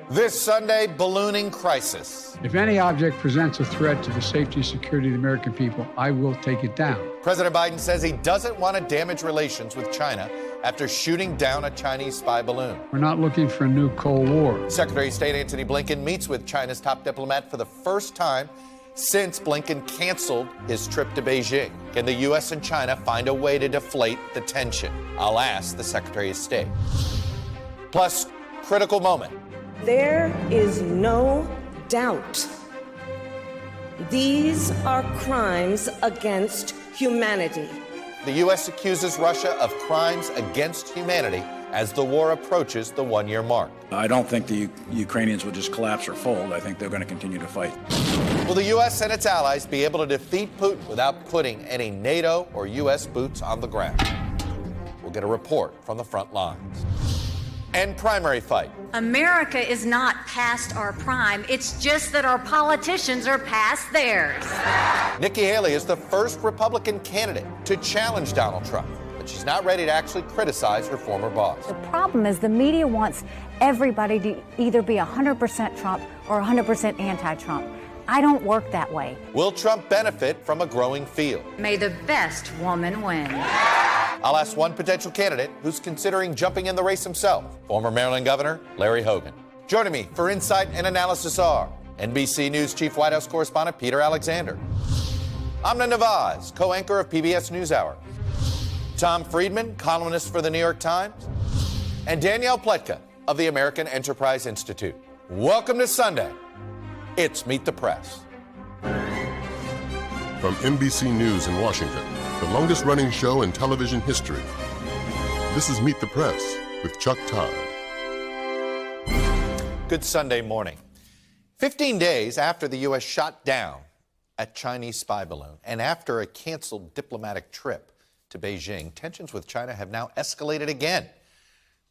This Sunday, ballooning crisis. If any object presents a threat to the safety and security of the American people, I will take it down. President Biden says he doesn't want to damage relations with China after shooting down a Chinese spy balloon. We're not looking for a new Cold War. Secretary of State Antony Blinken meets with China's top diplomat for the first time since Blinken canceled his trip to Beijing. Can the U.S. and China find a way to deflate the tension? I'll ask the Secretary of State. Plus, critical moment. There is no doubt. These are crimes against humanity. The U.S. accuses Russia of crimes against humanity as the war approaches the one-year mark. I don't think the Ukrainians will just collapse or fold. I think they're going to continue to fight. Will the U.S. and its allies be able to defeat Putin without putting any NATO or U.S. boots on the ground? We'll get a report from the front lines. And primary fight. America is not past our prime. It's just that our politicians are past theirs. Nikki Haley is the first Republican candidate to challenge Donald Trump, but she's not ready to actually criticize her former boss. The problem is the media wants everybody to either be 100% Trump or 100% anti-Trump. I don't work that way. Will Trump benefit from a growing field? May the best woman win. I'll ask one potential candidate who's considering jumping in the race himself, former Maryland Governor Larry Hogan. Joining me for insight and analysis are NBC News Chief White House Correspondent Peter Alexander, Amna Nawaz, co-anchor of PBS NewsHour, Tom Friedman, columnist for the New York Times, and Danielle Pletka of the American Enterprise Institute. Welcome to Sunday. It's Meet the Press. From NBC News in Washington, the longest-running show in television history. This is Meet the Press with Chuck Todd. Good Sunday morning. 15 days after the U.S. shot down a Chinese spy balloon and after a canceled diplomatic trip to Beijing, tensions with China have now escalated again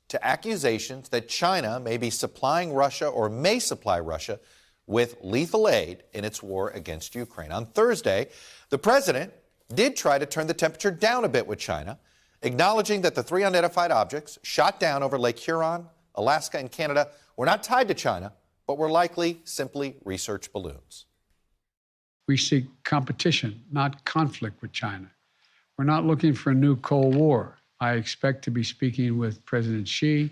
to accusations that China may be supplying Russia or may supply Russia with lethal aid in its war against Ukraine. On Thursday, the president did try to turn the temperature down a bit with China, acknowledging that the three unidentified objects shot down over Lake Huron, Alaska, and Canada were not tied to China, but were likely simply research balloons. We seek competition, not conflict with China. We're not looking for a new Cold War. I expect to be speaking with President Xi,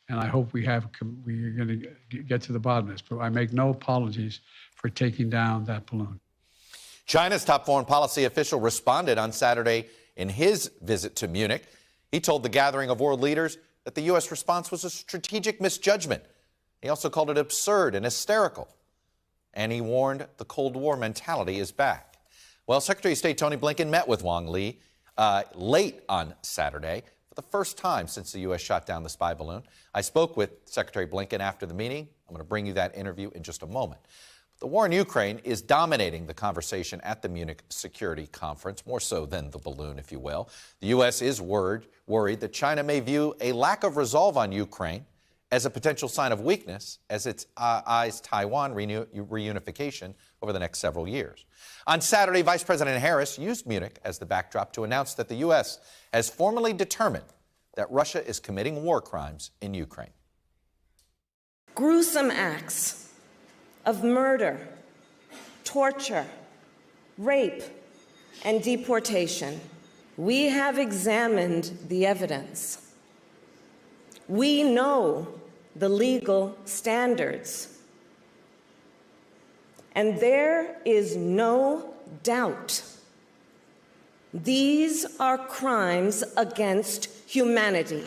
and I hope we're going to get to the bottom of this. But I make no apologies for taking down that balloon. China's top foreign policy official responded on Saturday in his visit to Munich. He told the gathering of world leaders that the U.S. response was a strategic misjudgment. He also called it absurd and hysterical. And he warned the Cold War mentality is back. Well, Secretary of State Tony Blinken met with Wang Li late on Saturday for the first time since the U.S. shot down the spy balloon. I spoke with Secretary Blinken after the meeting. I'm going to bring you that interview in just a moment. The war in Ukraine is dominating the conversation at the Munich Security Conference, more so than the balloon, if you will. The U.S. is worried that China may view a lack of resolve on Ukraine as a potential sign of weakness as it eyes Taiwan reunification over the next several years. On Saturday, Vice President Harris used Munich as the backdrop to announce that the U.S. has formally determined that Russia is committing war crimes in Ukraine. Gruesome acts of murder, torture, rape, and deportation. We have examined the evidence. We know the legal standards. And there is no doubt these are crimes against humanity.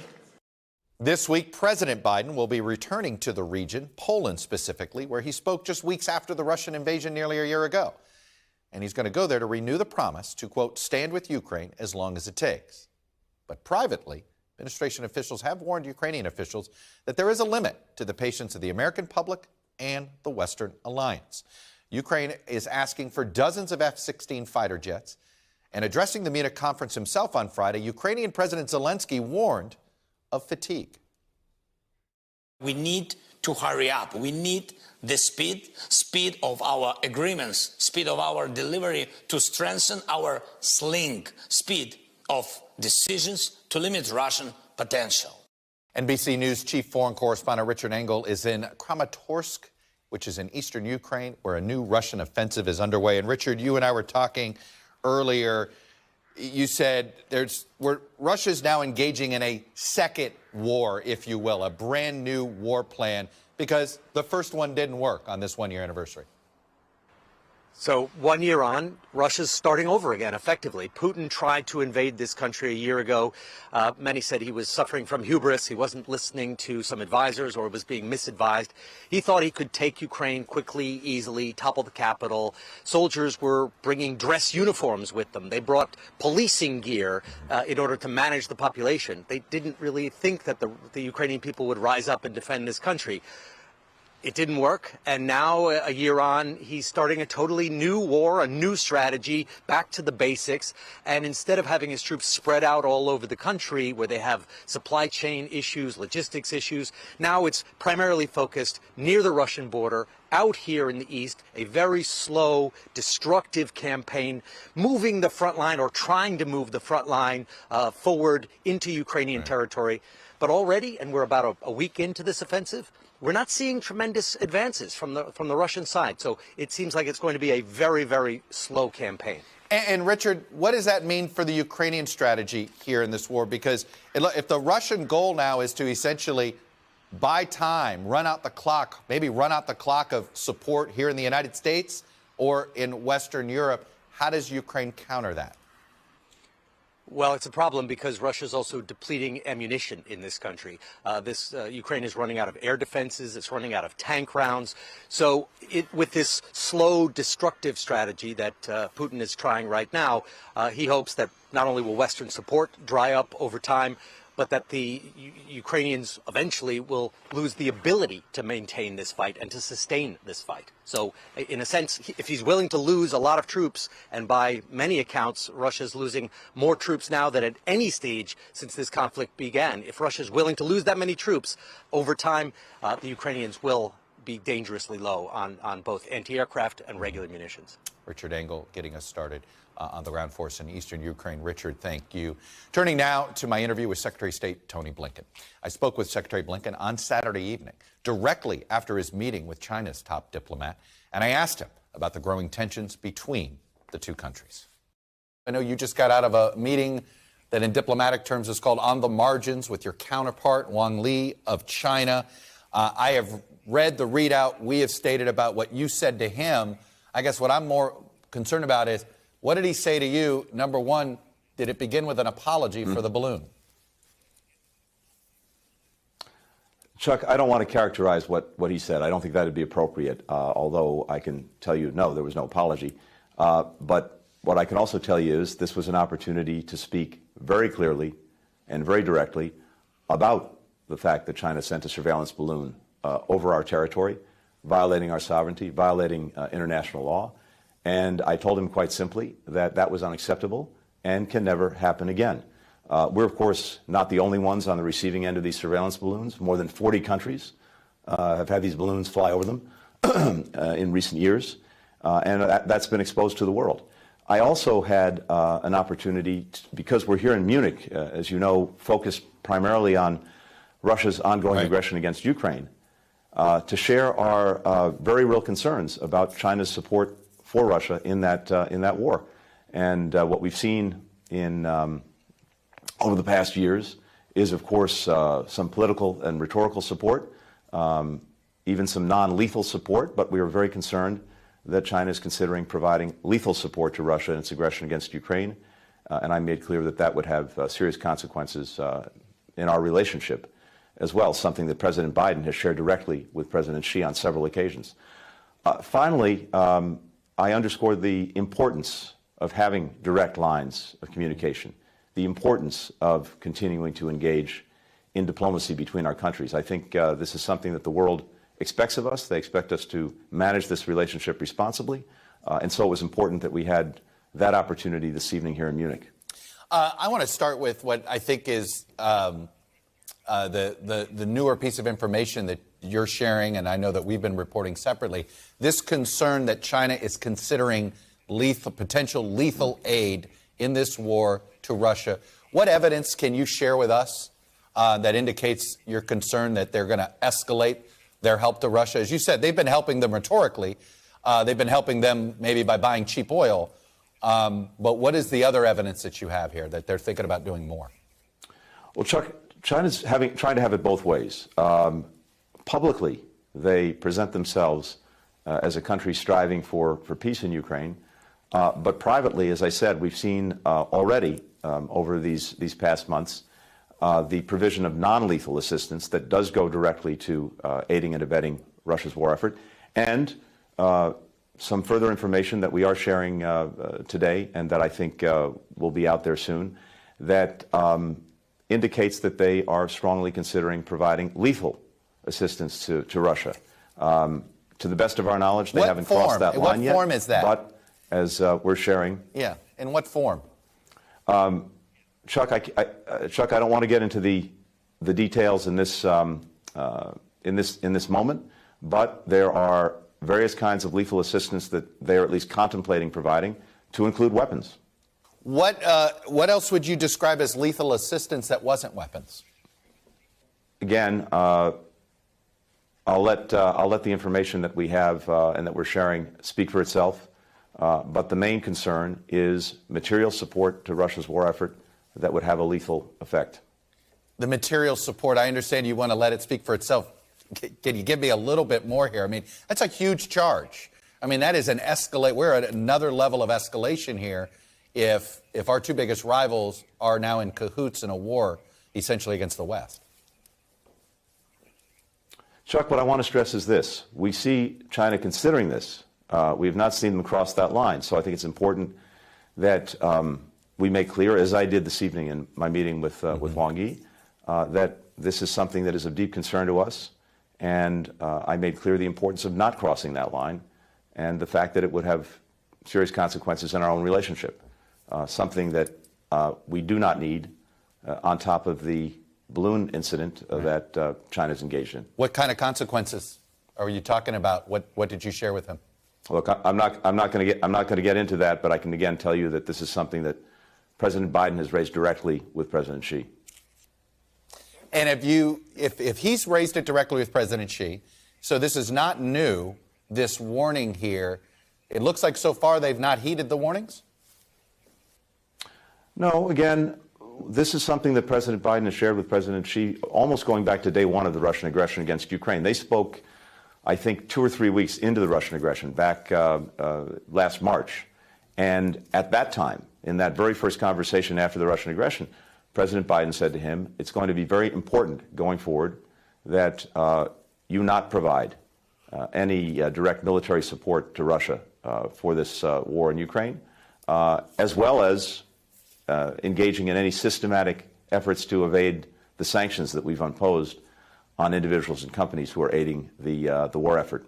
This week, President Biden will be returning to the region, Poland specifically, where he spoke just weeks after the Russian invasion nearly a year ago. And he's going to go there to renew the promise to, quote, stand with Ukraine as long as it takes. But privately, administration officials have warned Ukrainian officials that there is a limit to the patience of the American public and the Western alliance. Ukraine is asking for dozens of F-16 fighter jets. And addressing the Munich conference himself on Friday, Ukrainian President Zelensky warned of fatigue. We need to hurry up. We need the speed of our agreements, speed of our delivery to strengthen our speed of decisions to limit Russian potential. NBC News chief foreign correspondent Richard Engel is in Kramatorsk, which is in eastern Ukraine, where a new Russian offensive is underway. And Richard, you and I were talking earlier. You said Russia's now engaging in a second war, if you will, a brand new war plan, because the first one didn't work on this one-year anniversary. So 1 year on, Russia's starting over again, effectively. Putin tried to invade this country a year ago. Many said he was suffering from hubris. He wasn't listening to some advisors or was being misadvised. He thought he could take Ukraine quickly, easily, topple the capital. Soldiers were bringing dress uniforms with them. They brought policing gear in order to manage the population. They didn't really think that the Ukrainian people would rise up and defend this country. It didn't work, and now, a year on, he's starting a totally new war, a new strategy, back to the basics. And instead of having his troops spread out all over the country where they have supply chain issues, logistics issues, now it's primarily focused near the Russian border, out here in the east, a very slow, destructive campaign, moving the front line or trying to move the front line forward into Ukrainian territory. But already, and we're about a week into this offensive, we're not seeing tremendous advances from the Russian side. So it seems like it's going to be a very, very slow campaign. And Richard, what does that mean for the Ukrainian strategy here in this war? Because if the Russian goal now is to essentially buy time, run out the clock, maybe run out the clock of support here in the United States or in Western Europe, how does Ukraine counter that? Well, it's a problem because Russia's also depleting ammunition in this country. Ukraine is running out of air defenses. It's running out of tank rounds. So with this slow, destructive strategy that Putin is trying right now, he hopes that not only will Western support dry up over time, but that the Ukrainians eventually will lose the ability to maintain this fight and to sustain this fight. So, in a sense, if he's willing to lose a lot of troops, and by many accounts, Russia's losing more troops now than at any stage since this conflict began. If Russia's willing to lose that many troops, over time, the Ukrainians will be dangerously low on both anti-aircraft and regular munitions. Richard Engel getting us started on the ground force in eastern Ukraine. Richard, thank you. Turning now to my interview with Secretary of State Tony Blinken. I spoke with Secretary Blinken on Saturday evening, directly after his meeting with China's top diplomat, and I asked him about the growing tensions between the two countries. I know you just got out of a meeting that in diplomatic terms is called On the Margins with your counterpart, Wang Li of China. I have read the readout we have stated about what you said to him. I guess what I'm more concerned about is, what did he say to you? Number one, did it begin with an apology for the balloon? Chuck, I don't want to characterize what he said. I don't think that would be appropriate, although I can tell you, no, there was no apology. But what I can also tell you is this was an opportunity to speak very clearly and very directly about the fact that China sent a surveillance balloon over our territory, violating our sovereignty, violating international law. And I told him quite simply that that was unacceptable and can never happen again. We're, of course, not the only ones on the receiving end of these surveillance balloons. More than 40 countries have had these balloons fly over them in recent years, and that's been exposed to the world. I also had an opportunity, because we're here in Munich, as you know, focused primarily on Russia's ongoing aggression against Ukraine, to share our very real concerns about China's support for Russia in that war. And what we've seen in over the past years is, of course, some political and rhetorical support, even some non-lethal support, but we are very concerned that China is considering providing lethal support to Russia in its aggression against Ukraine. And I made clear that that would have serious consequences in our relationship as well, something that President Biden has shared directly with President Xi on several occasions. Finally, I underscored the importance of having direct lines of communication, the importance of continuing to engage in diplomacy between our countries. I think this is something that the world expects of us. They expect us to manage this relationship responsibly. And so it was important that we had that opportunity this evening here in Munich. I want to start with what I think is the newer piece of information that you're sharing, and I know that we've been reporting separately, this concern that China is considering potential lethal aid in this war to Russia. What evidence can you share with us that indicates your concern that they're going to escalate their help to Russia? As you said, they've been helping them rhetorically. They've been helping them maybe by buying cheap oil. But what is the other evidence that you have here that they're thinking about doing more? Well, Chuck, China's trying to have it both ways. Publicly, they present themselves as a country striving for peace in Ukraine. But privately, as I said, we've seen already over these past months the provision of non-lethal assistance that does go directly to aiding and abetting Russia's war effort, and some further information that we are sharing today and that I think will be out there soon that indicates that they are strongly considering providing lethal assistance to Russia. To the best of our knowledge, they haven't crossed that line yet. What form is that? But as we're sharing. Yeah, in what form? Chuck, I don't want to get into the details in this moment, but there are various kinds of lethal assistance that they are at least contemplating providing, to include weapons. What else would you describe as lethal assistance that wasn't weapons? Again, I'll let the information that we have and that we're sharing speak for itself. But the main concern is material support to Russia's war effort that would have a lethal effect. The material support, I understand you want to let it speak for itself. Can you give me a little bit more here? I mean, that's a huge charge. I mean, that is an escalate. We're at another level of escalation here if our two biggest rivals are now in cahoots in a war essentially against the West. Chuck, what I want to stress is this. We see China considering this. We have not seen them cross that line. So I think it's important that we make clear, as I did this evening in my meeting with Wang Yi, that this is something that is of deep concern to us. And I made clear the importance of not crossing that line and the fact that it would have serious consequences in our own relationship, something that we do not need on top of the balloon incident that China's engaged in. What kind of consequences are you talking about? What did you share with him? Look, I'm not going to get into that, but I can again tell you that this is something that President Biden has raised directly with President Xi. And if he's raised it directly with President Xi, so this is not new, this warning here, it looks like so far they've not heeded the warnings? No, again, this is something that President Biden has shared with President Xi almost going back to day one of the Russian aggression against Ukraine. They spoke, I think, 2 or 3 weeks into the Russian aggression back last March. And at that time, in that very first conversation after the Russian aggression, President Biden said to him, it's going to be very important going forward that you not provide any direct military support to Russia for this war in Ukraine, as well as engaging in any systematic efforts to evade the sanctions that we've imposed on individuals and companies who are aiding the war effort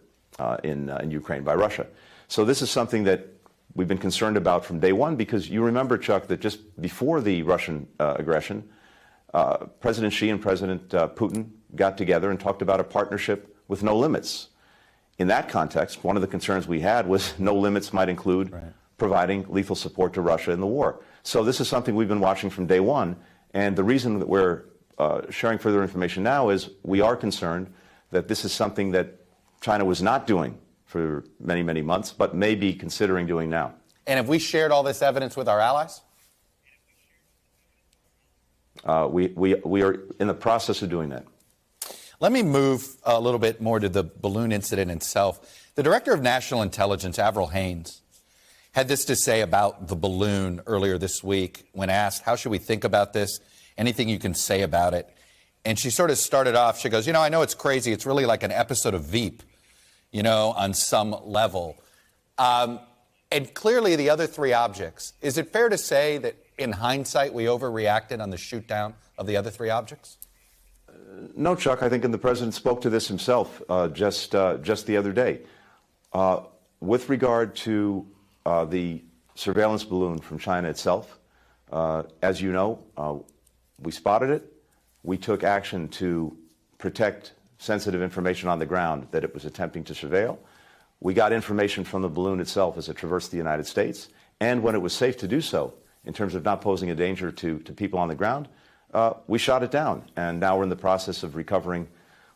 in Ukraine by Russia. So this is something that we've been concerned about from day one, because you remember, Chuck, that just before the Russian aggression, President Xi and President Putin got together and talked about a partnership with no limits. In that context, one of the concerns we had was no limits might include providing lethal support to Russia in the war. So this is something we've been watching from day one, and the reason that we're sharing further information now is we are concerned that this is something that China was not doing for many, many months, but may be considering doing now. And have we shared all this evidence with our allies? We are in the process of doing that. Let me move a little bit more to the balloon incident itself. The Director of National Intelligence, Avril Haines, had this to say about the balloon earlier this week when asked, how should we think about this? Anything you can say about it? And she sort of started off, she goes, I know it's crazy. It's really like an episode of Veep, on some level. And clearly the other three objects, is it fair to say that in hindsight we overreacted on the shoot down of the other three objects? No, Chuck. I think the president spoke to this himself just the other day. With regard to the surveillance balloon from China itself, as you know, we spotted it. We took action to protect sensitive information on the ground that it was attempting to surveil. We got information from the balloon itself as it traversed the United States. And when it was safe to do so, in terms of not posing a danger to people on the ground, we shot it down. And now we're in the process of recovering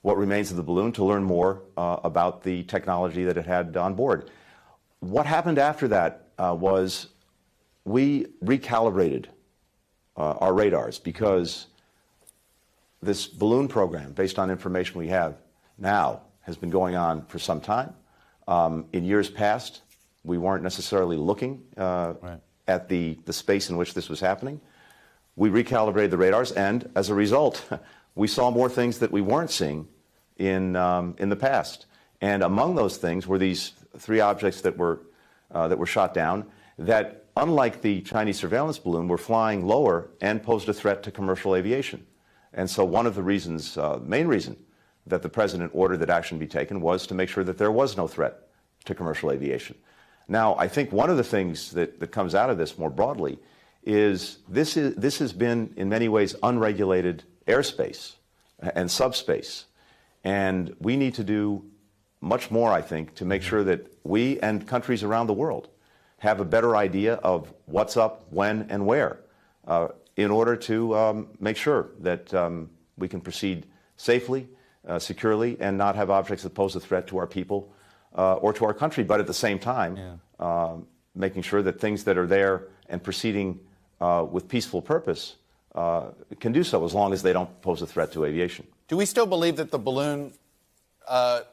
what remains of the balloon to learn more about the technology that it had on board. What happened after that was we recalibrated our radars, because this balloon program, based on information we have now, has been going on for some time. In years past, we weren't necessarily looking at the space in which this was happening. We recalibrated the radars, and as a result, we saw more things that we weren't seeing in the past. And among those things were these 3 objects that were shot down that, unlike the Chinese surveillance balloon, were flying lower and posed a threat to commercial aviation. And so one of the reasons, main reason, that the president ordered that action be taken was to make sure that there was no threat to commercial aviation. Now, I think one of the things that comes out of this more broadly is this has been, in many ways, unregulated airspace and subspace. And we need to do much more, I think, to make sure that we and countries around the world have a better idea of what's up, when, and where, in order to make sure that we can proceed safely, securely, and not have objects that pose a threat to our people or to our country, but at the same time, making sure that things that are there and proceeding with peaceful purpose can do so, as long as they don't pose a threat to aviation. Do we still believe that the balloon, the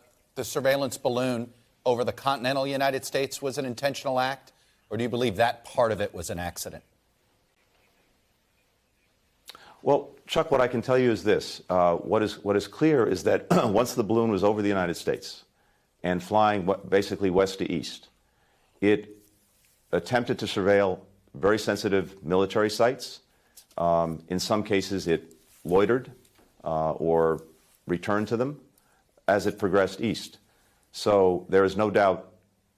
surveillance balloon over the continental United States was an intentional act, or do you believe that part of it was an accident? Well, Chuck, what I can tell you is this. What is clear is that once the balloon was over the United States and flying basically west to east, it attempted to surveil very sensitive military sites. In some cases, it loitered or returned to them as it progressed east. So there is no doubt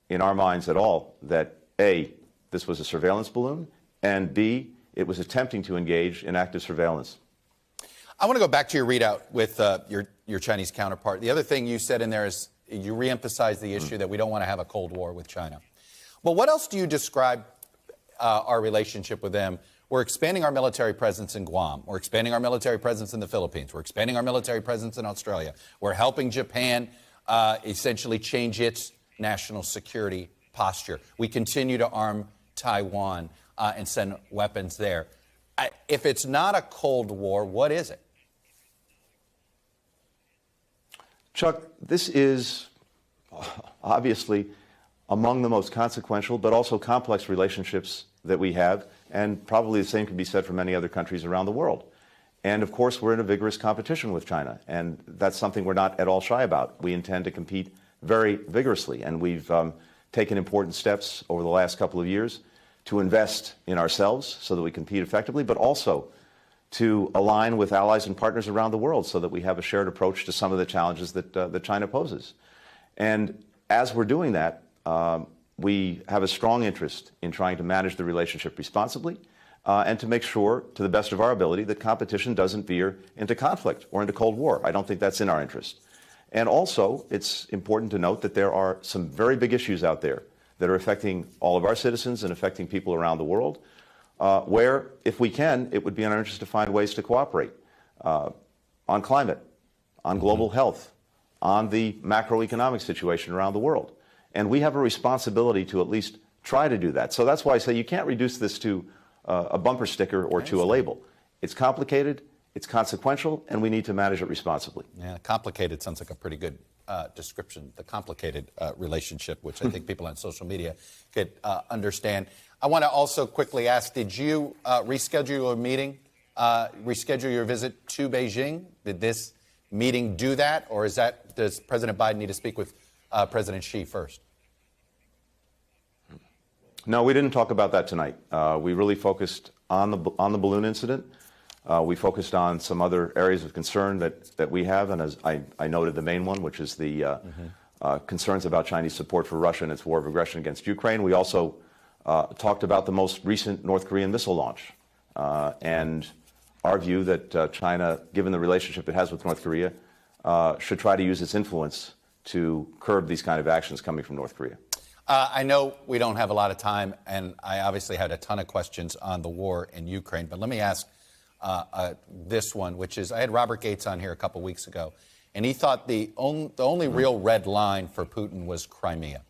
in our minds at all that, A, this was a surveillance balloon, and B, it was attempting to engage in active surveillance. I want to go back to your readout with your Chinese counterpart. The other thing you said in there is you reemphasized the issue that we don't want to have a Cold War with China. Well, what else do you describe our relationship with them? We're expanding our military presence in Guam. We're expanding our military presence in the Philippines. We're expanding our military presence in Australia. We're helping Japan essentially change its national security posture. We continue to arm Taiwan and send weapons there. If it's not a Cold War, what is it? Chuck, this is obviously among the most consequential but also complex relationships that we have, and probably the same can be said for many other countries around the world. And of course, we're in a vigorous competition with China, and that's something we're not at all shy about. We intend to compete very vigorously, and we've taken important steps over the last couple of years to invest in ourselves so that we compete effectively, but also to align with allies and partners around the world so that we have a shared approach to some of the challenges that China poses. And as we're doing that, we have a strong interest in trying to manage the relationship responsibly and to make sure, to the best of our ability, that competition doesn't veer into conflict or into Cold War. I don't think that's in our interest. And also, it's important to note that there are some very big issues out there that are affecting all of our citizens and affecting people around the world, where, if we can, it would be in our interest to find ways to cooperate on climate, on global health, on the macroeconomic situation around the world. And we have a responsibility to at least try to do that. So that's why I say you can't reduce this to a bumper sticker or to a label. It's complicated, it's consequential, and we need to manage it responsibly. Yeah, complicated sounds like a pretty good description, the complicated relationship, which I think people on social media could understand. I want to also quickly ask, did you reschedule a meeting, reschedule your visit to Beijing? Did this meeting do that, or does President Biden need to speak with President Xi first? No, we didn't talk about that tonight. We really focused on the balloon incident. We focused on some other areas of concern that we have, and as I noted, the main one, which is the concerns about Chinese support for Russia and its war of aggression against Ukraine. We also talked about the most recent North Korean missile launch and our view that China, given the relationship it has with North Korea, should try to use its influence to curb these kind of actions coming from North Korea. I know we don't have a lot of time, and I obviously had a ton of questions on the war in Ukraine, but let me ask this one, which is, I had Robert Gates on here a couple weeks ago, and he thought the only real red line for Putin was Crimea.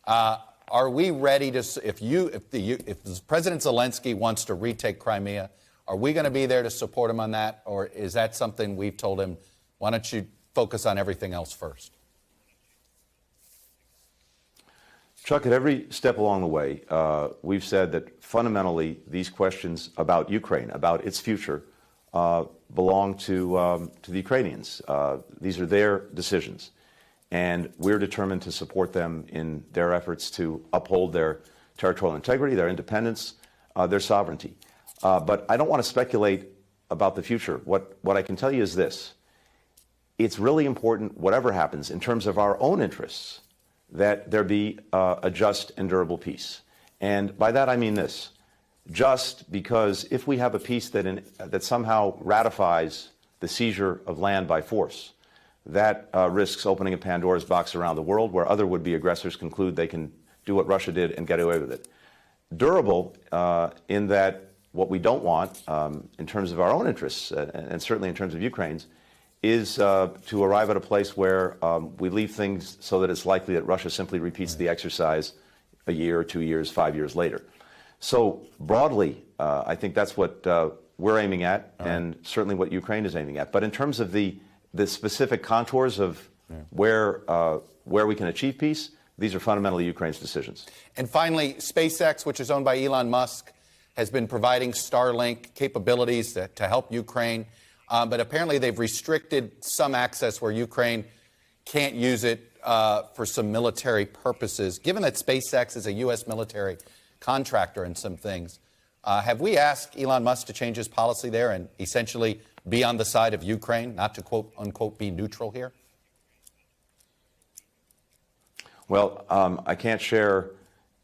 Are we ready to, if President Zelensky wants to retake Crimea, are we going to be there to support him on that? Or is that something we've told him, why don't you focus on everything else first? Chuck, at every step along the way, we've said that fundamentally these questions about Ukraine, about its future, belong to the Ukrainians. These are their decisions. And we're determined to support them in their efforts to uphold their territorial integrity, their independence, their sovereignty. But I don't want to speculate about the future. What I can tell you is this. It's really important, whatever happens, in terms of our own interests, that there be a just and durable peace. And by that I mean this. Just because if we have a peace that somehow ratifies the seizure of land by force, that risks opening a Pandora's box around the world where other would-be aggressors conclude they can do what Russia did and get away with it. Durable in that what we don't want in terms of our own interests, and certainly in terms of Ukraine's, is to arrive at a place where we leave things so that it's likely that Russia simply repeats the exercise a year, 2 years, 5 years later. So broadly, I think that's what we're aiming at, and certainly what Ukraine is aiming at. But in terms of the specific contours of where we can achieve peace, these are fundamentally Ukraine's decisions. And finally, SpaceX, which is owned by Elon Musk, has been providing Starlink capabilities to help Ukraine. But apparently they've restricted some access where Ukraine can't use it for some military purposes. Given that SpaceX is a U.S. military contractor in some things, have we asked Elon Musk to change his policy there and essentially be on the side of Ukraine, not to quote, unquote, be neutral here? Well, I can't share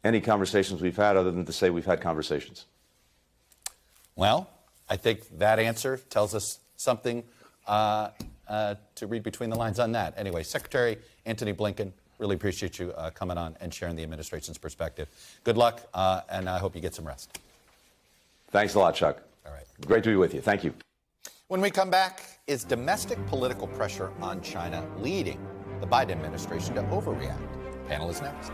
any conversations we've had other than to say we've had conversations. Well, I think that answer tells us something to read between the lines on that. Anyway, Secretary Antony Blinken, really appreciate you coming on and sharing the administration's perspective. Good luck, and I hope you get some rest. Thanks a lot, Chuck. All right. Great to be with you. Thank you. When we come back, is domestic political pressure on China leading the Biden administration to overreact? Panel is next.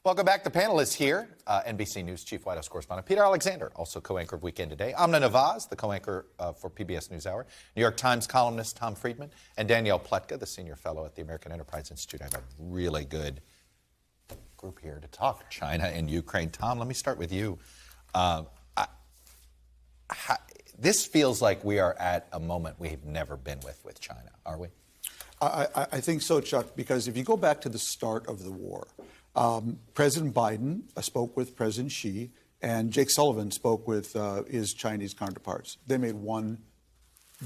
Welcome back. The panel is here. NBC News Chief White House Correspondent Peter Alexander, also co-anchor of Weekend Today. Amna Nawaz, the co-anchor for PBS NewsHour. New York Times columnist Tom Friedman. And Danielle Pletka, the senior fellow at the American Enterprise Institute. I have a really good group here to talk China and Ukraine. Tom, let me start with you. This feels like we are at a moment we've never been with China, are we? I think so, Chuck, because if you go back to the start of the war, President Biden spoke with President Xi, and Jake Sullivan spoke with his Chinese counterparts. They made one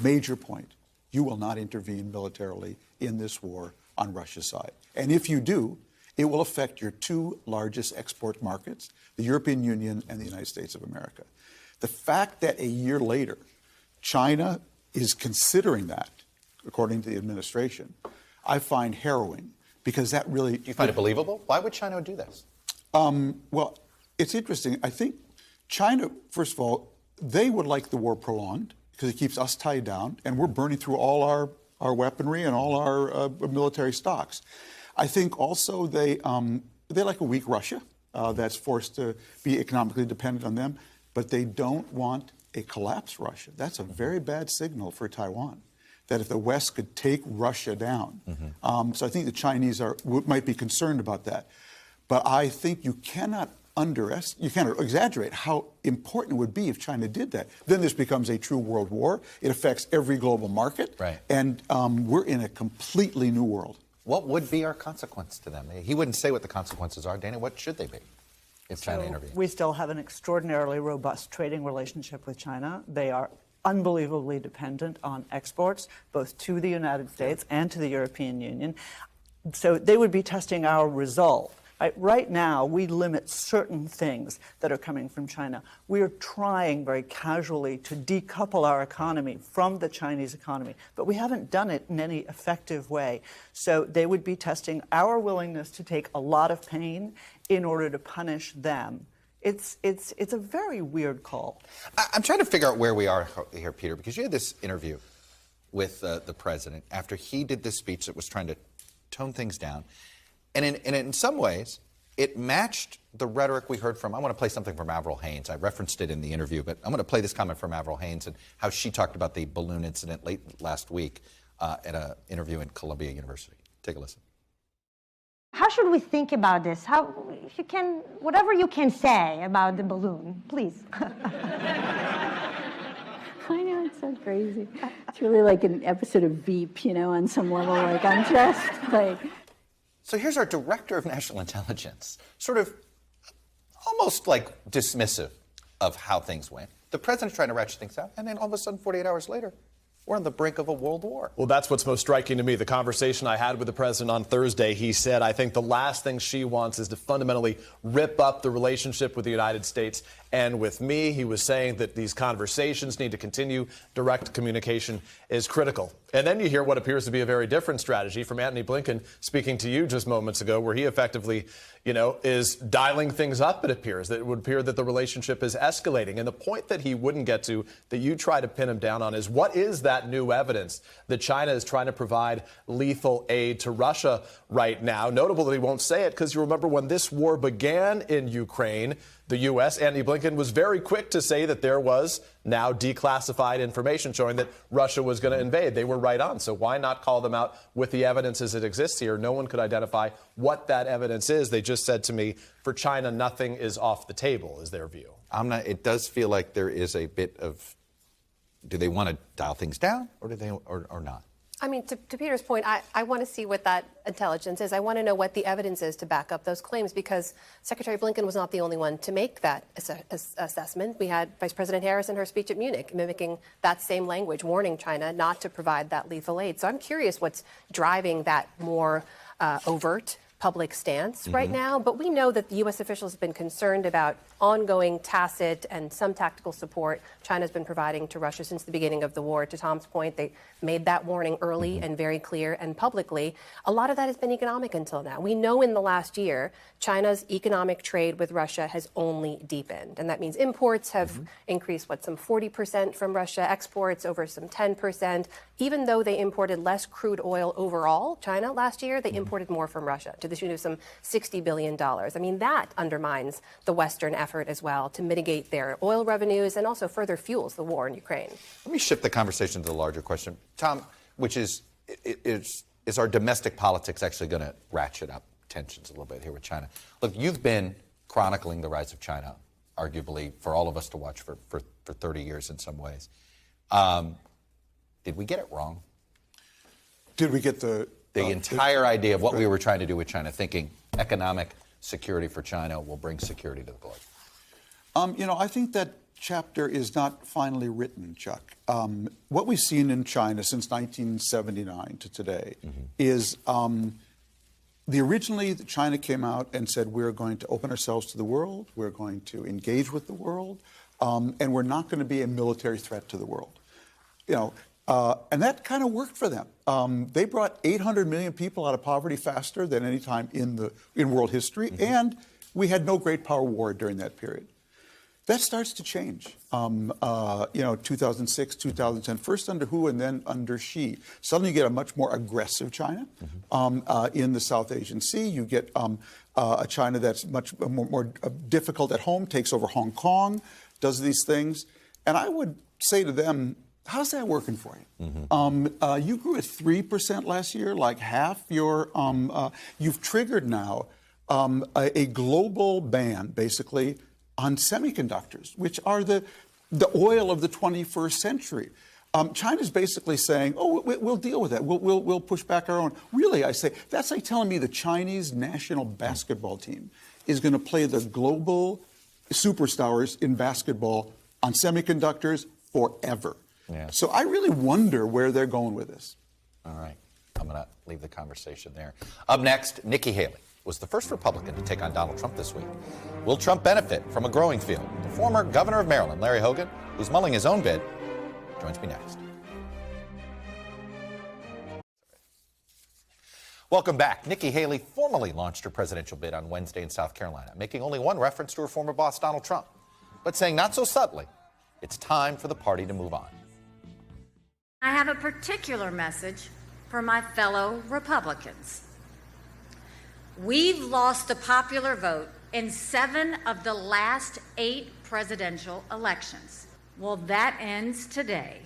major point. You will not intervene militarily in this war on Russia's side. And if you do, it will affect your two largest export markets, the European Union and the United States of America. The fact that a year later, China is considering that, according to the administration, I find harrowing, because that really... Do you find it believable? Why would China do this? Well, it's interesting. I think China, first of all, they would like the war prolonged because it keeps us tied down, and we're burning through all our weaponry and all our military stocks. I think also they like a weak Russia that's forced to be economically dependent on them, but they don't want a collapsed Russia. That's a very bad signal for Taiwan, that if the West could take Russia down. So I think the Chinese might be concerned about that. But I think you cannot exaggerate how important it would be if China did that. Then this becomes a true world war. It affects every global market. Right. And we're in a completely new world. What would be our consequence to them? He wouldn't say what the consequences are. Dana, what should they be if China intervenes? We still have an extraordinarily robust trading relationship with China. They are unbelievably dependent on exports, both to the United States and to the European Union. So they would be testing our resolve. Right now, we limit certain things that are coming from China. We are trying very casually to decouple our economy from the Chinese economy, but we haven't done it in any effective way. So they would be testing our willingness to take a lot of pain in order to punish them. It's a very weird call. I'm trying to figure out where we are here, Peter, because you had this interview with the president after he did this speech that was trying to tone things down. And in some ways, it matched the rhetoric we heard from, I want to play something from Avril Haines. I referenced it in the interview, but I'm going to play this comment from Avril Haines and how she talked about the balloon incident late last week at an interview in Columbia University. Take a listen. How should we think about this? How, if you can, whatever you can say about the balloon, please. I know, it's so crazy. It's really like an episode of Veep, you know, on some level. Like, I'm just like... So here's our director of national intelligence, sort of almost like dismissive of how things went. The president's trying to ratchet things out, and then all of a sudden, 48 hours later, we're on the brink of a world war. Well, that's what's most striking to me. The conversation I had with the president on Thursday, he said, I think the last thing she wants is to fundamentally rip up the relationship with the United States and with me. He was saying that these conversations need to continue. Direct communication is critical. And then you hear what appears to be a very different strategy from Antony Blinken speaking to you just moments ago, where he effectively, you know, is dialing things up, it appears. That it would appear that the relationship is escalating. And the point that he wouldn't get to, that you try to pin him down on, is what is that new evidence that China is trying to provide lethal aid to Russia right now? Notable that he won't say it, because you remember when this war began in Ukraine, the U.S., Antony Blinken, was very quick to say that there was now declassified information showing that Russia was going to invade. They were right on. So why not call them out with the evidence as it exists here? No one could identify what that evidence is. They just said to me, for China, nothing is off the table, is their view. It does feel like there is a bit of, do they want to dial things down or do they or not? I mean, to Peter's point, I want to see what that intelligence is. I want to know what the evidence is to back up those claims, because Secretary Blinken was not the only one to make that assessment. We had Vice President Harris in her speech at Munich mimicking that same language, warning China not to provide that lethal aid. So I'm curious what's driving that more overt public stance right now. But we know that the U.S. officials have been concerned about ongoing tacit and some tactical support China's been providing to Russia since the beginning of the war. To Tom's point, they made that warning early and very clear and publicly. A lot of that has been economic until now. We know in the last year, China's economic trade with Russia has only deepened. And that means imports have increased, some 40% from Russia, exports over some 10%. Even though they imported less crude oil overall, China, last year, they imported more from Russia to the tune of some $60 billion. I mean, that undermines the Western effort as well to mitigate their oil revenues and also further fuels the war in Ukraine. Let me shift the conversation to the larger question, Tom, which is our domestic politics actually going to ratchet up tensions a little bit here with China? Look, you've been chronicling the rise of China, arguably, for all of us to watch for 30 years in some ways. Did we get it wrong? Did we get the entire idea of what we were trying to do with China, thinking economic security for China will bring security to the globe? I think that chapter is not finally written, Chuck. What we've seen in China since 1979 to today is originally China came out and said, we're going to open ourselves to the world, we're going to engage with the world, and we're not going to be a military threat to the world. And that kind of worked for them. They brought 800 million people out of poverty faster than any time in world history, and we had no great power war during that period. That starts to change. 2006, 2010, first under Hu and then under Xi. Suddenly you get a much more aggressive China in the South Asian Sea. You get a China that's much more difficult at home, takes over Hong Kong, does these things. And I would say to them, how's that working for you? You grew at 3% last year, like half your, you've triggered now a global ban, basically, on semiconductors, which are the oil of the 21st century. China's basically saying, oh, we'll deal with that. We'll push back our own. Really, I say, that's like telling me the Chinese national basketball team is going to play the global superstars in basketball on semiconductors forever. Yeah. So I really wonder where they're going with this. All right. I'm going to leave the conversation there. Up next, Nikki Haley. was the first Republican to take on Donald Trump this week. Will Trump benefit from a growing field? The former governor of Maryland, Larry Hogan, who's mulling his own bid, joins me next. Welcome back. Nikki Haley formally launched her presidential bid on Wednesday in South Carolina, making only one reference to her former boss, Donald Trump, but saying not so subtly, it's time for the party to move on. I have a particular message for my fellow Republicans. We've lost the popular vote in 7 of the last 8 presidential elections. Well, that ends today.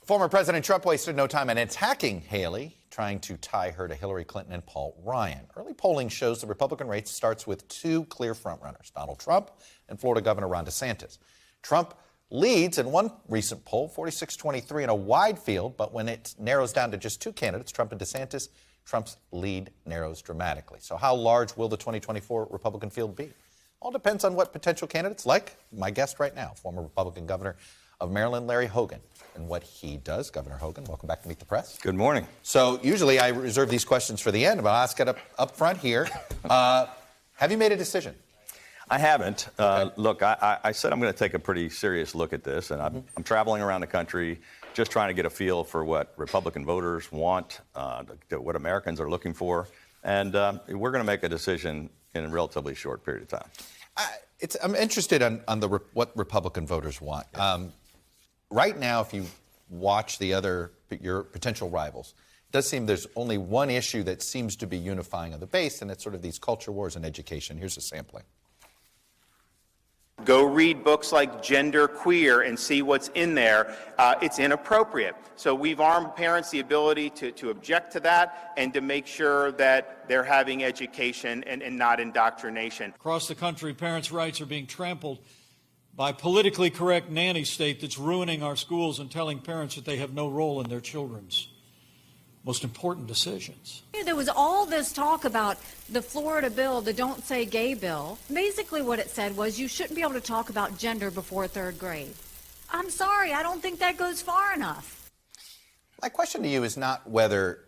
Former President Trump wasted no time in attacking Haley, trying to tie her to Hillary Clinton and Paul Ryan. Early polling shows the Republican race starts with 2 clear frontrunners, Donald Trump and Florida Governor Ron DeSantis. Trump leads in one recent poll, 46-23 in a wide field, but when it narrows down to just 2 candidates, Trump and DeSantis, Trump's lead narrows dramatically. So how large will the 2024 Republican field be? All depends on what potential candidates, like my guest right now, former Republican Governor of Maryland, Larry Hogan, and what he does. Governor Hogan, welcome back to Meet the Press. Good morning. So usually I reserve these questions for the end, but I'll ask it up front here. Have you made a decision? I haven't. Look, I said I'm going to take a pretty serious look at this, and I'm traveling around the country just trying to get a feel for what Republican voters want, what Americans are looking for, and we're going to make a decision in a relatively short period of time. I'm interested on what Republican voters want. Right now, if you watch your potential rivals, it does seem there's only one issue that seems to be unifying of the base, and it's sort of these culture wars and education. Here's a sampling. Go read books like Gender Queer and see what's in there. It's inappropriate. So we've armed parents the ability to object to that and to make sure that they're having education and not indoctrination. Across the country, parents' rights are being trampled by a politically correct nanny state that's ruining our schools and telling parents that they have no role in their children's most important decisions. There was all this talk about the Florida bill, the Don't Say Gay bill. Basically what it said was you shouldn't be able to talk about gender before 3rd grade. I'm sorry, I don't think that goes far enough. My question to you is not whether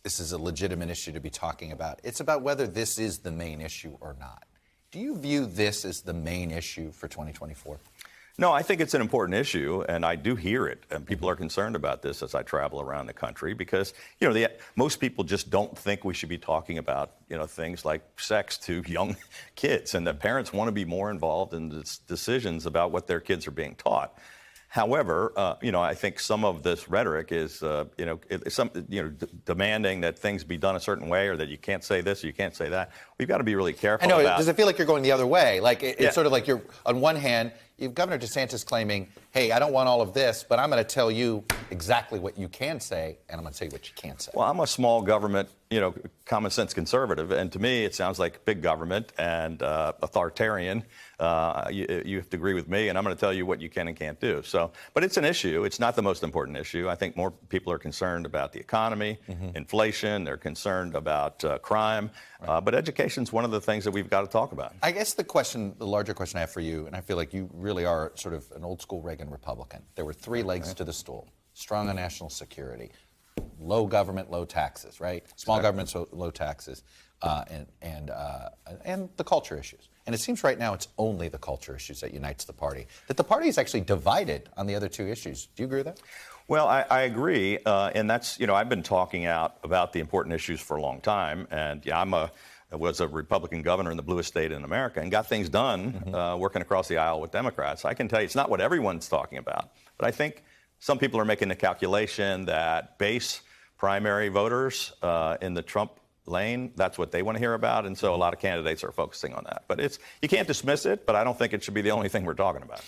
this is a legitimate issue to be talking about. It's about whether this is the main issue or not. Do you view this as the main issue for 2024? No, I think it's an important issue, and I do hear it. And people are concerned about this as I travel around the country because, most people just don't think we should be talking about, things like sex to young kids, and that parents want to be more involved in the decisions about what their kids are being taught. However, I think some of this rhetoric is, demanding that things be done a certain way, or that you can't say this or you can't say that. We've got to be really careful. I know. About. Does it feel like you're going the other way? Like it's sort of like you're on one hand, you've Governor DeSantis claiming, "Hey, I don't want all of this, but I'm going to tell you exactly what you can say, and I'm going to tell you what you can't say." Well, I'm a small government, common sense conservative, and to me, it sounds like big government and authoritarian. You have to agree with me, and I'm going to tell you what you can and can't do. So, but it's an issue. It's not the most important issue. I think more people are concerned about the economy, inflation. They're concerned about crime. But education's one of the things that we've got to talk about. I guess the larger question I have for you, and I feel like you really are sort of an old school Reagan Republican. There were 3 legs to the stool: strong on national security, low government, low taxes, right? Small government, so low taxes, and the culture issues. And it seems right now it's only the culture issues that unites the party. That the party is actually divided on the other 2 issues. Do you agree with that? Well, I agree, and that's I've been talking out about the important issues for a long time, and I was a Republican governor in the bluest state in America and got things done working across the aisle with Democrats. I can tell you it's not what everyone's talking about, but I think some people are making the calculation that base primary voters in the Trump lane, that's what they want to hear about, and so a lot of candidates are focusing on that. But you can't dismiss it, but I don't think it should be the only thing we're talking about.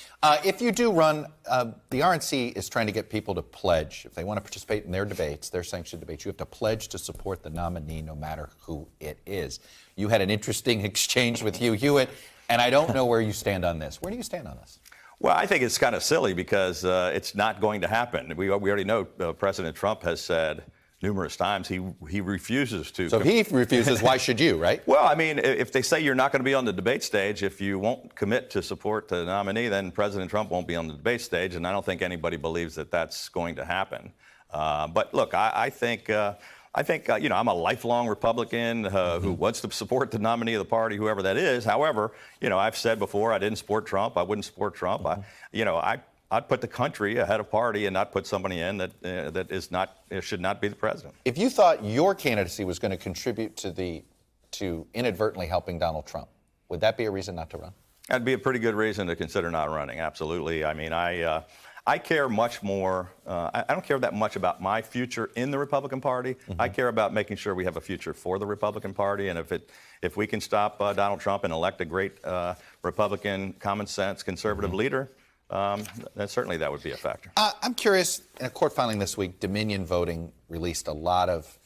If you do run, the RNC is trying to get people to pledge. If they want to participate in their debates, their sanctioned debates, you have to pledge to support the nominee no matter who it is. You had an interesting exchange with Hugh Hewitt, and I don't know where you stand on this. Where do you stand on this? Well, I think it's kind of silly because it's not going to happen. We already know President Trump has said numerous times he refuses to. So if he refuses, why should you, right? Well, I mean, if they say you're not going to be on the debate stage, if you won't commit to support the nominee, then President Trump won't be on the debate stage, and I don't think anybody believes that that's going to happen. But look, I think I think, I'm a lifelong Republican who wants to support the nominee of the party, whoever that is. However, I've said before I didn't support Trump. I wouldn't support Trump. I'd put the country ahead of party and not put somebody in that should not be the president. If you thought your candidacy was going to contribute to inadvertently helping Donald Trump, would that be a reason not to run? That'd be a pretty good reason to consider not running. Absolutely. I mean, I care much more. I don't care that much about my future in the Republican Party. I care about making sure we have a future for the Republican Party. And if we can stop Donald Trump and elect a great Republican, common sense, conservative leader, then certainly that would be a factor. I'm curious, in a court filing this week, Dominion Voting released a lot of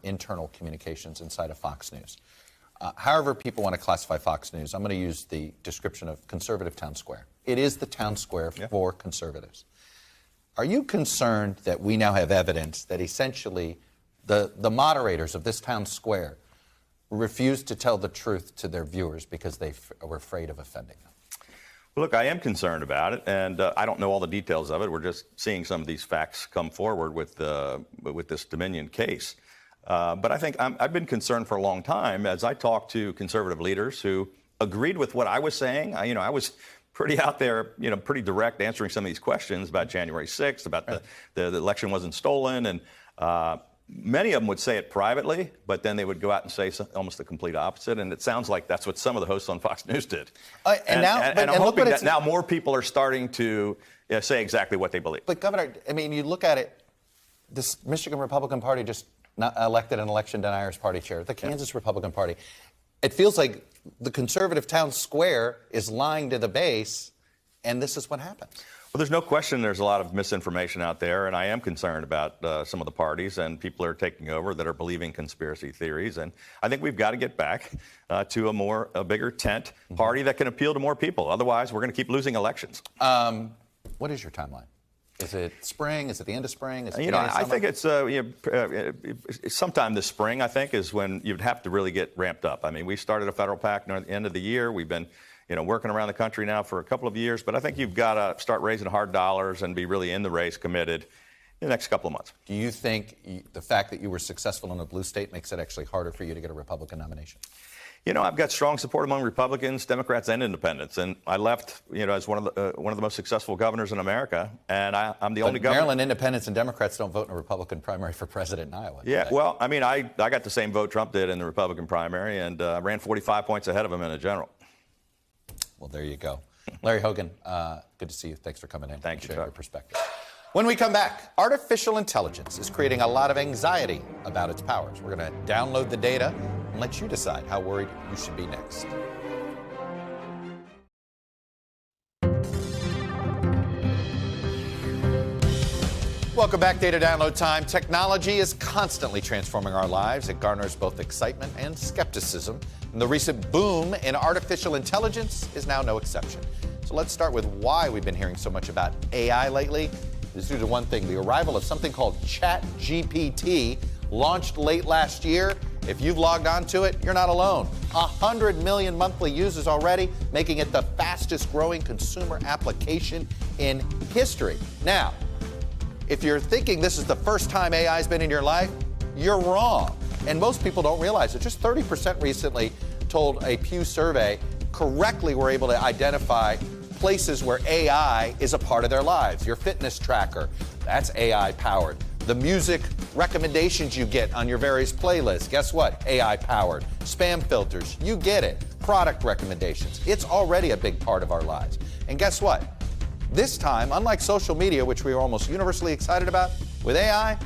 internal communications inside of Fox News. However people want to classify Fox News, I'm going to use the description of conservative town square. It is the town square for conservatives. Are you concerned that we now have evidence that essentially the moderators of this town square refused to tell the truth to their viewers because they were afraid of offending them? Look, I am concerned about it, and I don't know all the details of it. We're just seeing some of these facts come forward with this Dominion case. But I think I've been concerned for a long time as I talked to conservative leaders who agreed with what I was saying. I was pretty out there, pretty direct answering some of these questions about January 6th, about the election wasn't stolen. And many of them would say it privately, but then they would go out and say almost the complete opposite. And it sounds like that's what some of the hosts on Fox News did. And I'm hoping that now more people are starting to say exactly what they believe. But, Governor, I mean, you look at it, this Michigan Republican Party just elected an election deniers party chair, the Kansas Republican Party. It feels like the conservative town square is lying to the base, and this is what happens. Well, there's no question there's a lot of misinformation out there, and I am concerned about some of the parties and people are taking over that are believing conspiracy theories. And I think we've got to get back to a bigger tent party that can appeal to more people. Otherwise, we're going to keep losing elections. What is your timeline? Is it spring? Is it the end of spring? Is it I think it's sometime this spring, I think, is when you'd have to really get ramped up. I mean, we started a federal PAC at the end of the year. We've been working around the country now for a couple of years. But I think you've got to start raising hard dollars and be really in the race, committed in the next couple of months. Do you think the fact that you were successful in a blue state makes it actually harder for you to get a Republican nomination? I've got strong support among Republicans, Democrats, and independents. And I left, as one of the most successful governors in America. And I'm the only governor. Maryland independents and Democrats don't vote in a Republican primary for president in Iowa. Yeah, well, I mean, I got the same vote Trump did in the Republican primary and ran 45 points ahead of him in a general. Well, there you go. Larry Hogan, good to see you. Thanks for coming in. Thank you, Your perspective. When we come back, artificial intelligence is creating a lot of anxiety about its powers. We're going to download the data and let you decide how worried you should be next. Welcome back, Data Download Time. Technology is constantly transforming our lives. It garners both excitement and skepticism. And the recent boom in artificial intelligence is now no exception. So let's start with why we've been hearing so much about AI lately. It's due to one thing, the arrival of something called ChatGPT, launched late last year. If you've logged on to it, you're not alone. 100 million monthly users already, making it the fastest growing consumer application in history. Now, if you're thinking this is the first time AI has been in your life, you're wrong. And most people don't realize it. Just 30% recently told a Pew survey correctly were able to identify places where AI is a part of their lives. Your fitness tracker, that's AI powered. The music recommendations you get on your various playlists, guess what? AI powered. Spam filters, you get it. Product recommendations, it's already a big part of our lives. And guess what? This time, unlike social media, which we are almost universally excited about, with AI,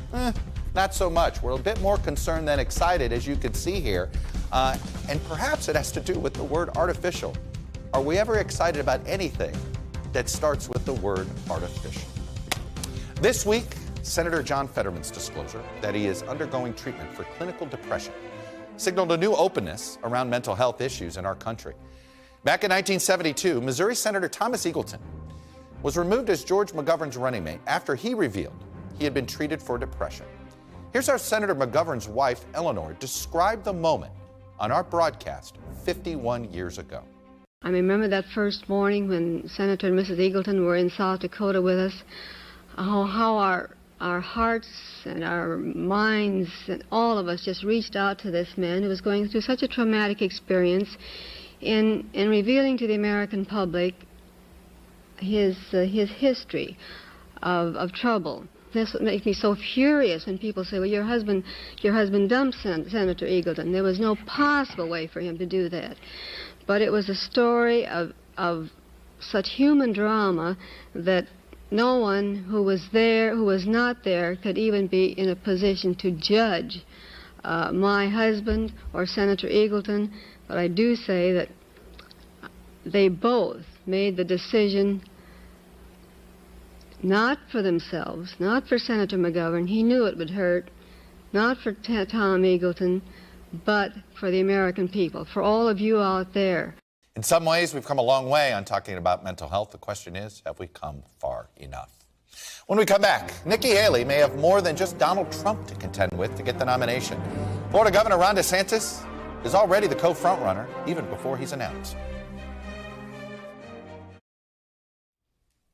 not so much. We're a bit more concerned than excited, as you can see here. And perhaps it has to do with the word artificial. Are we ever excited about anything that starts with the word artificial? This week, Senator John Fetterman's disclosure that he is undergoing treatment for clinical depression signaled a new openness around mental health issues in our country. Back in 1972, Missouri Senator Thomas Eagleton was removed as George McGovern's running mate after he revealed he had been treated for depression. Here's how Senator McGovern's wife, Eleanor, described the moment on our broadcast 51 years ago. I remember that first morning when Senator and Mrs. Eagleton were in South Dakota with us, how our our hearts and our minds and all of us just reached out to this man who was going through such a traumatic experience in revealing to the American public his history of trouble. This makes me so furious when people say, well, your husband dumped Senator Eagleton. There was no possible way for him to do that. But it was a story of such human drama that no one who was there, who was not there, could even be in a position to judge my husband or Senator Eagleton. But I do say that they both made the decision not for themselves, not for Senator McGovern. He knew it would hurt. Not for Tom Eagleton, but for the American people, for all of you out there. In some ways, we've come a long way on talking about mental health. The question is, have we come far enough? When we come back, Nikki Haley may have more than just Donald Trump to contend with to get the nomination. Florida Governor Ron DeSantis is already the co-frontrunner, even before he's announced.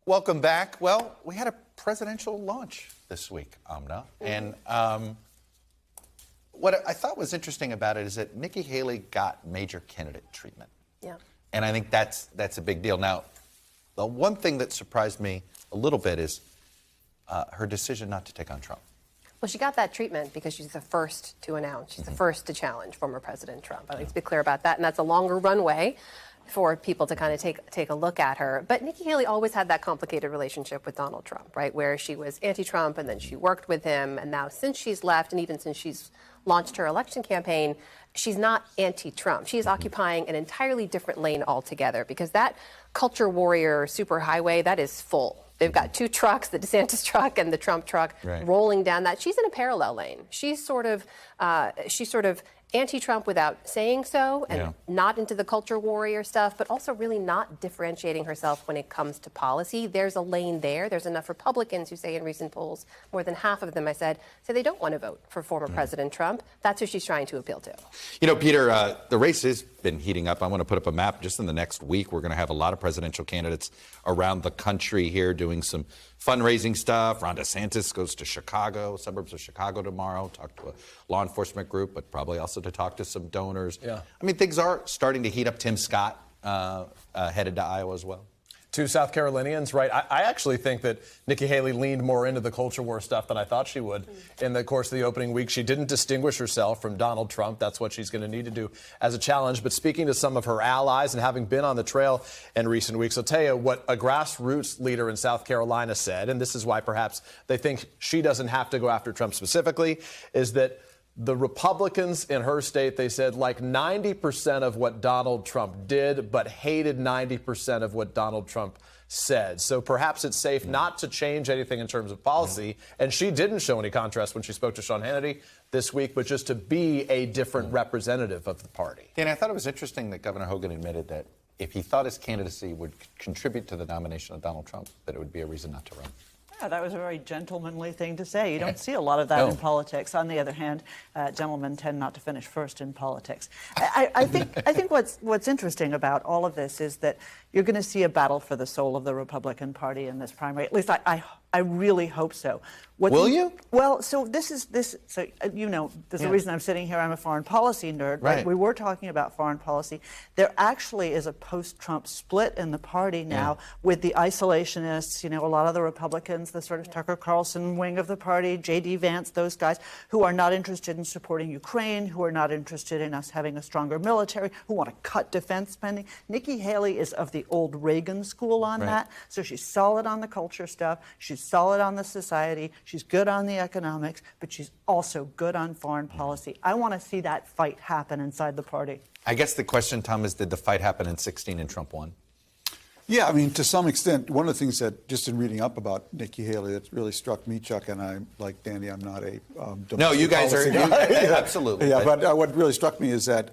Welcome back. Well, we had a presidential launch this week, Amna. And what I thought was interesting about it is that Nikki Haley got major candidate treatment. Yeah. And I think that's a big deal. Now, the one thing that surprised me a little bit is her decision not to take on Trump. Well, she got that treatment because she's the first to announce. She's the first to challenge former President Trump. I'd like to be clear about that. And that's a longer runway for people to kind of take a look at her. But Nikki Haley always had that complicated relationship with Donald Trump, right, where she was anti-Trump and then she worked with him. And now since she's left and even since she's launched her election campaign, she's not anti-Trump. She is occupying an entirely different lane altogether because that culture warrior superhighway, that is full. They've got two trucks, the DeSantis truck and the Trump truck, rolling down that. She's in a parallel lane. She's sort of anti-Trump without saying so, and not into the culture warrior stuff, but also really not differentiating herself when it comes to policy. There's a lane there. There's enough Republicans who say in recent polls, more than half of them, I said, say they don't want to vote for former President Trump. That's who she's trying to appeal to. You know, Peter, the race has been heating up. I want to put up a map. Just in the next week, we're going to have a lot of presidential candidates around the country here doing some fundraising stuff. Ron DeSantis goes to Chicago, suburbs of Chicago tomorrow, talk to a law enforcement group, but probably also to talk to some donors. Yeah. I mean, things are starting to heat up. Tim Scott headed to Iowa as well. Two South Carolinians, right? I actually think that Nikki Haley leaned more into the culture war stuff than I thought she would in the course of the opening week. She didn't distinguish herself from Donald Trump. That's what she's going to need to do as a challenge. But speaking to some of her allies and having been on the trail in recent weeks, I'll tell you what a grassroots leader in South Carolina said, and this is why perhaps they think she doesn't have to go after Trump specifically, is that the Republicans in her state, they said, like 90% of what Donald Trump did, but hated 90% of what Donald Trump said. So perhaps it's safe not to change anything in terms of policy. And she didn't show any contrast when she spoke to Sean Hannity this week, but just to be a different representative of the party. And I thought it was interesting that Governor Hogan admitted that if he thought his candidacy would contribute to the nomination of Donald Trump, that it would be a reason not to run. Yeah, that was a very gentlemanly thing to say. You don't see a lot of that in politics. On the other hand, gentlemen tend not to finish first in politics. I think what's interesting about all of this is that you're going to see a battle for the soul of the Republican Party in this primary. At least I really hope so. Will you? Well, so there's a reason I'm sitting here. I'm a foreign policy nerd. Right? We were talking about foreign policy. There actually is a post-Trump split in the party now with the isolationists, a lot of the Republicans, the sort of Tucker Carlson wing of the party, J.D. Vance, those guys who are not interested in supporting Ukraine, who are not interested in us having a stronger military, who want to cut defense spending. Nikki Haley is of the old Reagan school on that. So she's solid on the culture stuff. She's solid on the society. She's good on the economics, but she's also good on foreign policy. I want to see that fight happen inside the party. I guess the question, Tom, is did the fight happen in 2016 and Trump won? Yeah, I mean, to some extent, one of the things that, just in reading up about Nikki Haley, that really struck me, Chuck, and I'm like Danny, I'm not a no, you guys are absolutely. Yeah, but what really struck me is that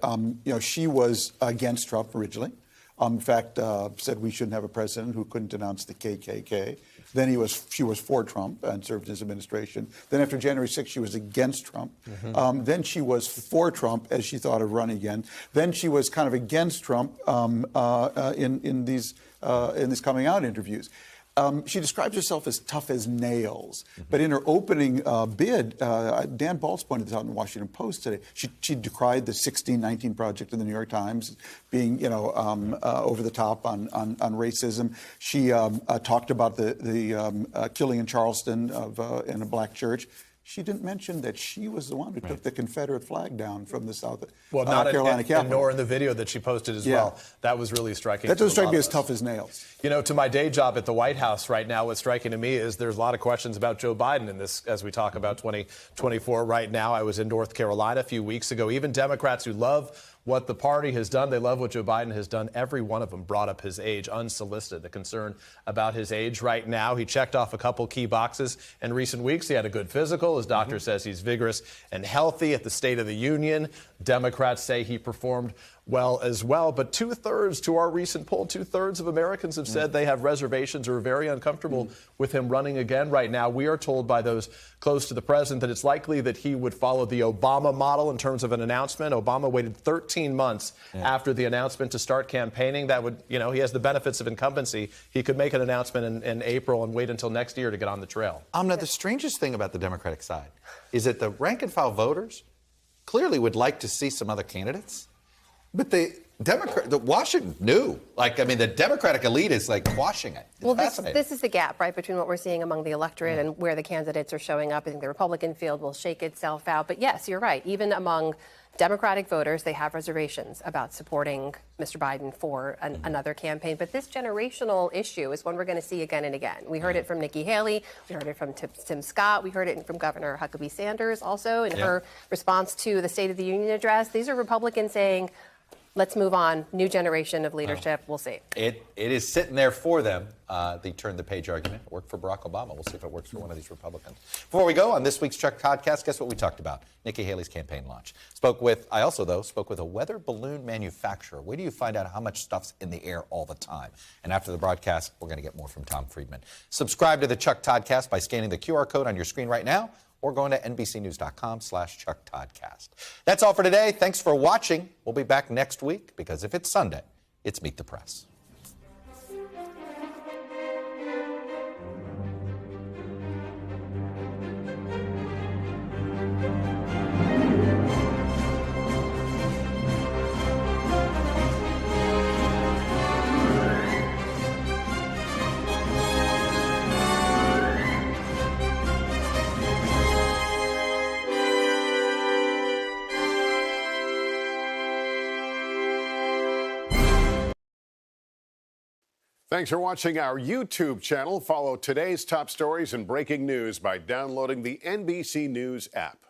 she was against Trump originally. In fact, said we shouldn't have a president who couldn't denounce the KKK. Then she was for Trump and served in his administration. Then after January 6th, she was against Trump. Then she was for Trump as she thought of running again. Then she was kind of against Trump in these coming out interviews. She describes herself as tough as nails. But in her opening bid, Dan Balz pointed this out in the Washington Post today, she decried the 1619 Project in the New York Times being, over the top on racism. She talked about the killing in Charleston in a black church. She didn't mention that she was the one who took the Confederate flag down from the South Carolina Capitol. Nor in the video that she posted as well. That was really striking. That doesn't strike me as tough as nails. To my day job at the White House right now, what's striking to me is there's a lot of questions about Joe Biden in this as we talk about 2024 right now. I was in North Carolina a few weeks ago. Even Democrats who love what the party has done, they love what Joe Biden has done. Every one of them brought up his age unsolicited, the concern about his age right now. He checked off a couple key boxes in recent weeks. He had a good physical. His doctor says he's vigorous and healthy. At the State of the Union, Democrats say he performed well as well. But 2/3 to our recent poll, 2/3 of Americans have said they have reservations or are very uncomfortable with him running again right now. We are told by those close to the president that it's likely that he would follow the Obama model in terms of an announcement. Obama waited 13 months after the announcement to start campaigning. That would, he has the benefits of incumbency. He could make an announcement in April and wait until next year to get on the trail. Amna, the strangest thing about the Democratic side is that the rank and file voters clearly would like to see some other candidates. But the Washington knew. The Democratic elite is quashing it. It's fascinating. This is the gap, right, between what we're seeing among the electorate and where the candidates are showing up. I think the Republican field will shake itself out. But yes, you're right. Even among Democratic voters, they have reservations about supporting Mr. Biden for another campaign. But this generational issue is one we're going to see again and again. We heard it from Nikki Haley. We heard it from Tim Scott. We heard it from Governor Huckabee Sanders also in her response to the State of the Union address. These are Republicans saying, let's move on. New generation of leadership. We'll see. It is sitting there for them. The turn the page argument. It worked for Barack Obama. We'll see if it works for one of these Republicans. Before we go on this week's Chuck podcast, guess what we talked about? Nikki Haley's campaign launch. I also spoke with a weather balloon manufacturer. Where do you find out how much stuff's in the air all the time? And after the broadcast, we're going to get more from Tom Friedman. Subscribe to the Chuck Toddcast by scanning the QR code on your screen right now, or going to NBCnews.com/Chuck Toddcast. That's all for today. Thanks for watching. We'll be back next week because if it's Sunday, it's Meet the Press. Thanks for watching our YouTube channel. Follow today's top stories and breaking news by downloading the NBC News app.